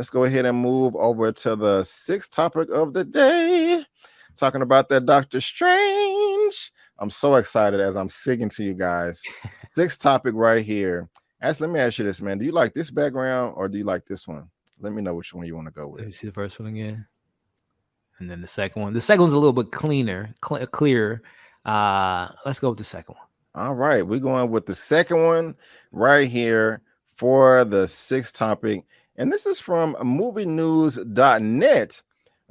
let's go ahead and move over to the sixth topic of the day. Talking about that Doctor Strange. I'm so excited as I'm singing to you guys. Sixth topic right here. Actually, let me ask you this, man. Do you like this background or do you like this one? Let me know which one you want to go with. Let me see the first one again. And then the second one. The second one's a little bit clearer. Let's go with the second one. All right. We're going with the second one right here for the sixth topic. And this is from movienews.net.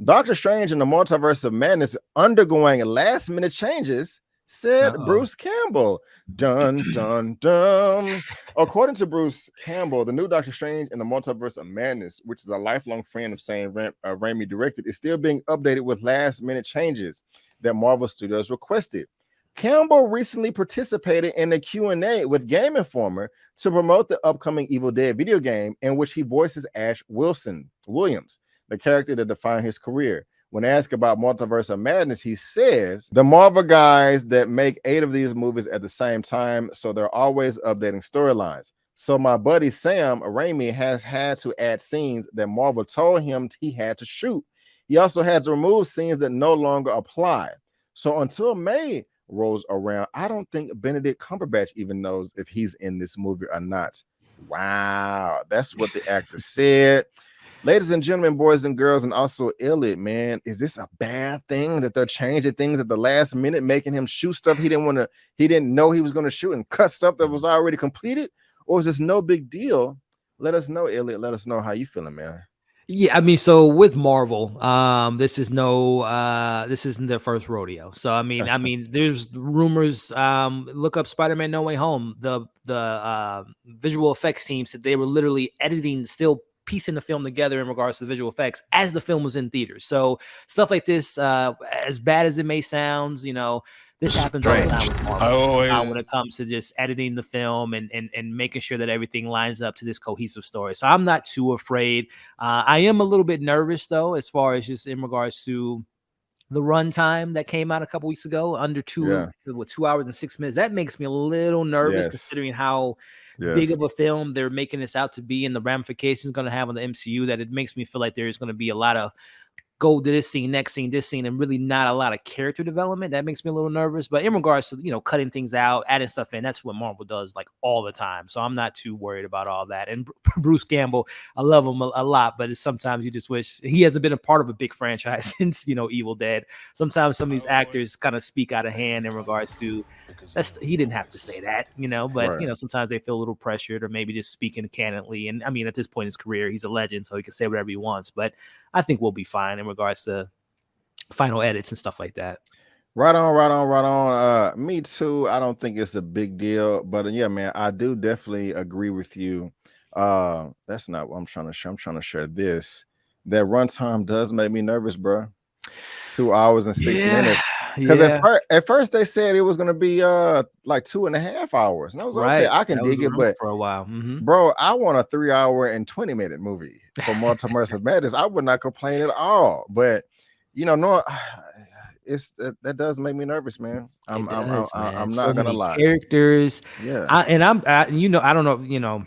Doctor Strange and the Multiverse of Madness undergoing last-minute changes, said Bruce Campbell. Dun, dun, dun. According to Bruce Campbell, the new Doctor Strange and the Multiverse of Madness, which is a lifelong friend of Sam Raimi directed, is still being updated with last-minute changes that Marvel Studios requested. Campbell recently participated in a Q&A with Game Informer to promote the upcoming Evil Dead video game in which he voices Ash Williams, the character that defined his career. When asked about Multiverse of Madness, he says, the Marvel guys that make 8 of these movies at the same time, so they're always updating storylines. So my buddy Sam Raimi has had to add scenes that Marvel told him he had to shoot. He also had to remove scenes that no longer apply. So until May rolls around, I don't think Benedict Cumberbatch even knows if he's in this movie or not. Wow, that's what the actor said. Ladies and gentlemen, boys and girls, and also Elliot, man, is this a bad thing that they're changing things at the last minute, making him shoot stuff he didn't know he was going to shoot and cut stuff that was already completed? Or is this no big deal? Let us know, Elliot. Let us know how you feeling, man. Yeah, I mean, so with Marvel, this isn't their first rodeo. So I mean, there's rumors. Look up Spider-Man: No Way Home. The visual effects team said they were literally editing, still piecing the film together in regards to the visual effects as the film was in theaters. So stuff like this, as bad as it may sound, this happens all the time with Marvel when it comes to just editing the film and making sure that everything lines up to this cohesive story. So I'm not too afraid. I am a little bit nervous, though, as far as just in regards to the runtime that came out a couple weeks ago, under 2 hours and 6 minutes. That makes me a little nervous considering how big of a film they're making this out to be and the ramifications going to have on the MCU, that it makes me feel like there's going to be a lot of go to this scene, next scene, this scene, and really not a lot of character development. That makes me a little nervous. But in regards to, cutting things out, adding stuff in, that's what Marvel does like all the time. So I'm not too worried about all that. And Bruce Campbell, I love him a lot, but sometimes you just wish he hasn't been a part of a big franchise since, Evil Dead. Sometimes some of these actors kind of speak out of hand in regards to he didn't have to say that, but sometimes they feel a little pressured or maybe just speaking candidly. And I mean, at this point in his career, he's a legend, so he can say whatever he wants, but I think we'll be fine in regards to final edits and stuff like that. Right on. Me too. I don't think it's a big deal, but yeah, man, I do definitely agree with you. That's not what I'm trying to share. I'm trying to share this. That runtime does make me nervous, bro. 2 hours and 6 minutes. Because at first they said it was going to be like 2.5 hours. And I was okay, I can dig it, but for a while, bro, I want a 3 hour and 20 minute movie for Multiverse of Madness. I would not complain at all, but that does make me nervous, man. I'm not gonna lie. Characters, I don't know,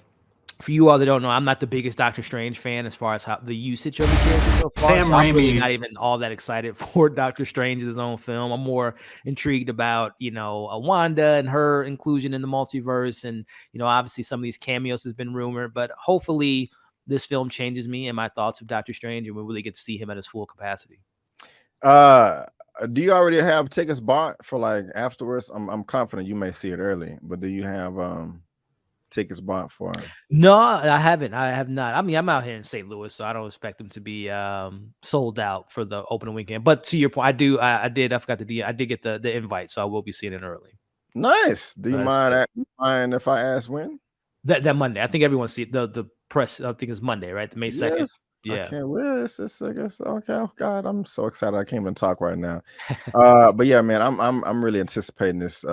for you all that don't know, I'm not the biggest Doctor Strange fan as far as how the usage of the character so far. Sam Raimi, I'm really not even all that excited for Doctor Strange in his own film. I'm more intrigued about, Wanda and her inclusion in the multiverse. And, obviously some of these cameos has been rumored, but hopefully this film changes me and my thoughts of Doctor Strange and we really get to see him at his full capacity. Do you already have tickets bought for like afterwards? I'm confident you may see it early, but do you have tickets bought for it? No, I haven't. I have not. I mean, I'm out here in St. Louis, so I don't expect them to be sold out for the opening weekend. But to your point, I did get the invite, so I will be seeing it early. Nice. Do you mind if I ask when? That Monday. I think everyone see the press. I think it's Monday, right? The May 2nd. Yes. Yeah. I can't wait. It's I guess okay. Oh God, I'm so excited. I can't even talk right now. But yeah, man, I'm really anticipating this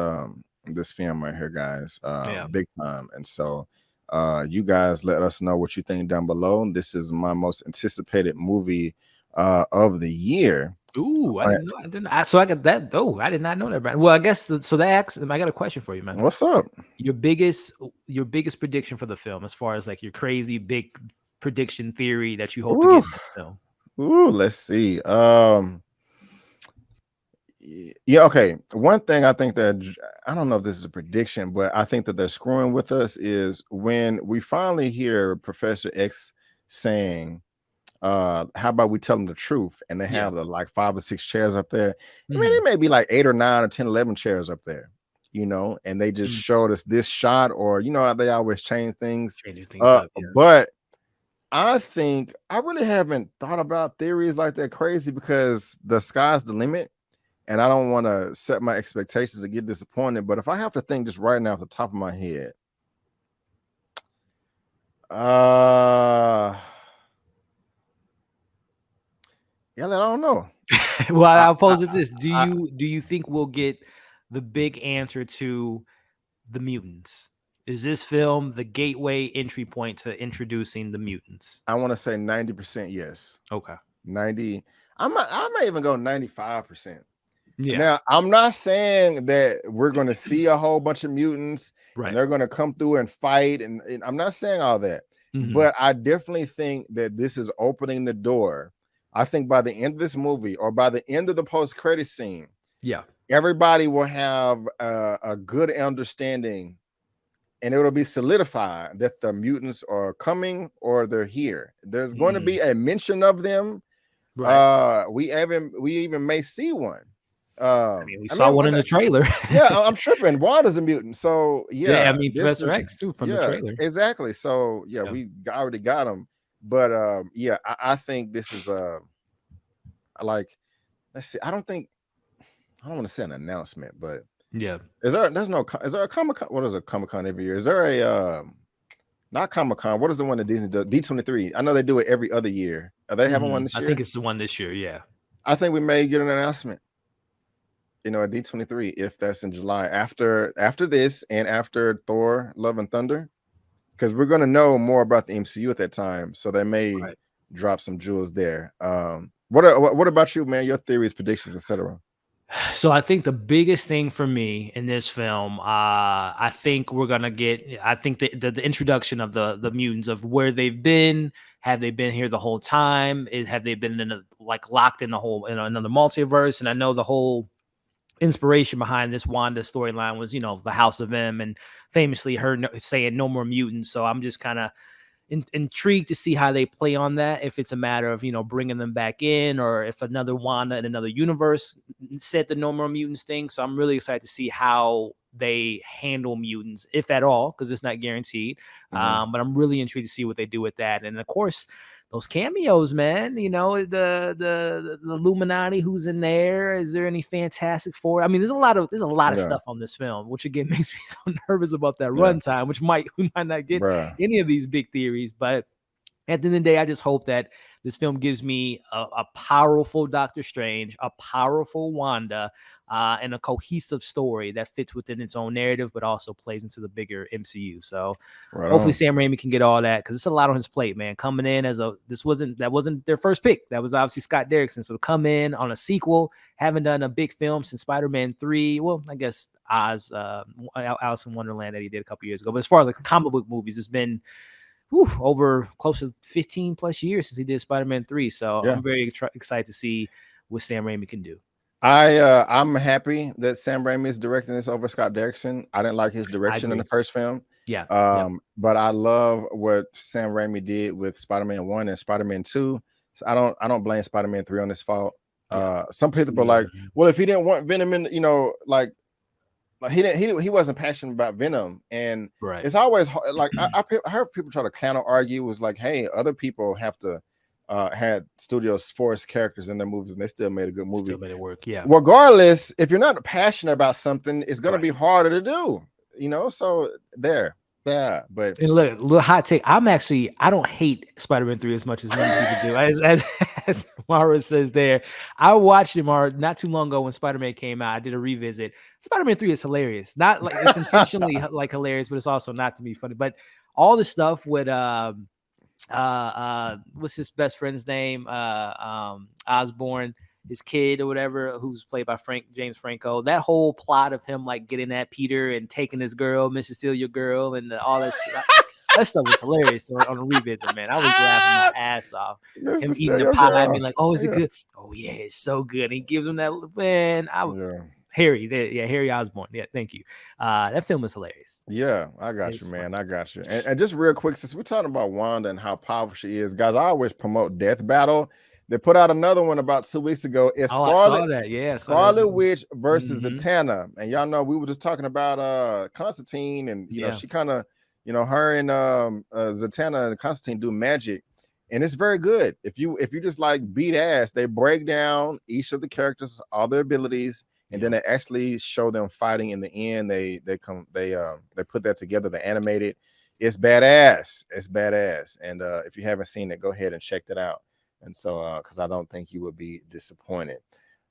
this film right here, guys. Big time. And so you guys let us know what you think down below. This is my most anticipated movie of the year. Ooh, I didn't know. So I got that though. I did not know that. Well, I guess I got a question for you, man. What's up? Your biggest prediction for the film, as far as like your crazy big prediction theory that you hope to get in this film? Let's see. Yeah, okay. One thing I think that I don't know if this is a prediction, but I think that they're screwing with us is when we finally hear Professor X saying, how about we tell them the truth? And they have the like 5 or 6 chairs up there. I mean, it may be like 8 or 9 or 10, 11 chairs up there, and they just showed us this shot, or they always change things. Up, but I think I really haven't thought about theories like that crazy, because the sky's the limit. And I don't want to set my expectations and get disappointed. But if I have to think just right now off the top of my head, I don't know. Well, I'll pose it this: Do you think we'll get the big answer to the mutants? Is this film the gateway entry point to introducing the mutants? I want to say 90% yes. Okay. 90. I might even go 95%. Yeah. Now, I'm not saying that we're going to see a whole bunch of mutants and they're going to come through and fight. And I'm not saying all that. But I definitely think that this is opening the door. I think by the end of this movie, or by the end of the post-credit scene, everybody will have a good understanding, and it'll be solidified that the mutants are coming or they're here. There's going to be a mention of them. We even may see one. We saw one in the trailer. I'm tripping. Wanda's a mutant, so I mean Professor X too from the trailer. Exactly. So we already got him, but I think this is like, let's see. I don't want to say an announcement, but is there a Comic-Con? What is a Comic-Con every year? Is there a not Comic-Con? What is the one that Disney does? D23. I know they do it every other year. Are they having one this year? I think it's the one this year. Yeah. I think we may get an announcement. At D23, if that's in July, after this and after Thor: Love and Thunder, because we're going to know more about the MCU at that time, so they may drop some jewels there. What about you, man? Your theories, predictions, etc. So I think the biggest thing for me in this film, I think we're gonna get. I think the introduction of the mutants, of where they've been. Have they been here the whole time? Have they been locked in another multiverse? And I know the whole inspiration behind this Wanda storyline was, the House of M, and famously her saying no more mutants. So I'm just kind of intrigued to see how they play on that. If it's a matter of, bringing them back in, or if another Wanda in another universe said the no more mutants thing. So I'm really excited to see how they handle mutants, if at all, because it's not guaranteed. But I'm really intrigued to see what they do with that. And of course, those cameos, man, the Illuminati who's in there. Is there any Fantastic Four? I mean, there's a lot of stuff on this film, which again makes me so nervous about that runtime, which we might not get any of these big theories. But at the end of the day, I just hope that this film gives me a powerful Doctor Strange, a powerful Wanda, and a cohesive story that fits within its own narrative, but also plays into the bigger MCU. So hopefully Sam Raimi can get all that, because it's a lot on his plate, man. Coming in that wasn't their first pick. That was obviously Scott Derrickson. So to come in on a sequel, haven't done a big film since Spider-Man 3. Well, I guess Alice in Wonderland that he did a couple years ago. But as far as comic book movies, it's been over close to 15 plus years since he did Spider-Man 3. So I'm very excited to see what Sam Raimi can do. I'm happy that Sam Raimi is directing this over Scott Derrickson. I didn't like his direction in the first film. But I love what Sam Raimi did with Spider-Man 1 and Spider-Man 2. So I don't blame Spider-Man 3 on this fault. Some people are like, well, if he didn't want Venom in, he wasn't passionate about Venom, and it's always like I heard people try to counter argue. Was like, hey, other people have to had studios force characters in their movies, and they still made a good movie. Still made it work, Regardless, if you're not passionate about something, it's gonna be harder to do. So there. Yeah, but and look, little hot take. I don't hate Spider-Man 3 as much as many people do. As Mara says there, I watched it not too long ago when Spider-Man came out. I did a revisit. Spider-Man 3 is hilarious. Not like it's intentionally hilarious, but it's also not to be funny. But all the stuff with what's his best friend's name? Osborn, his kid or whatever, who's played by James Franco. That whole plot of him getting at Peter and taking his girl, Mrs. Steal Your Girl, and all that stuff. That stuff was hilarious on a revisit, man. I was laughing my ass off. This Him is eating still the your pie, girl. being like, "Oh, is it Yeah. good? Oh yeah, it's so good." And he gives him that man. Yeah. Harry Osborn. Yeah, thank you. That film was hilarious. Yeah, I got It's you, man. funny. I got you. And just real quick, since we're talking about Wanda and how powerful she is, guys, I always promote Death Battle. They put out another one about 2 weeks ago. It's Oh, I saw that. Yeah, I saw that. Scarlet Witch versus Mhm. Zatanna. And y'all know we were just talking about Constantine, and you know, Yeah. she kind of, you know, her and Zatanna and Constantine do magic. And it's very good. If you just like beat ass, they break down each of the characters, all their abilities, and then they actually show them fighting in the end. They put that together, they animate it. It's badass. It's badass. And if you haven't seen it, go ahead and check that out. And so because I don't think you would be disappointed.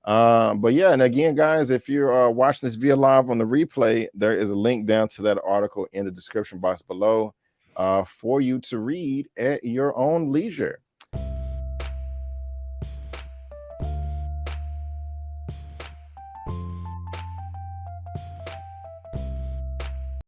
But yeah, and again, guys, if you're watching this via live on the replay, there is a link down to that article in the description box below for you to read at your own leisure.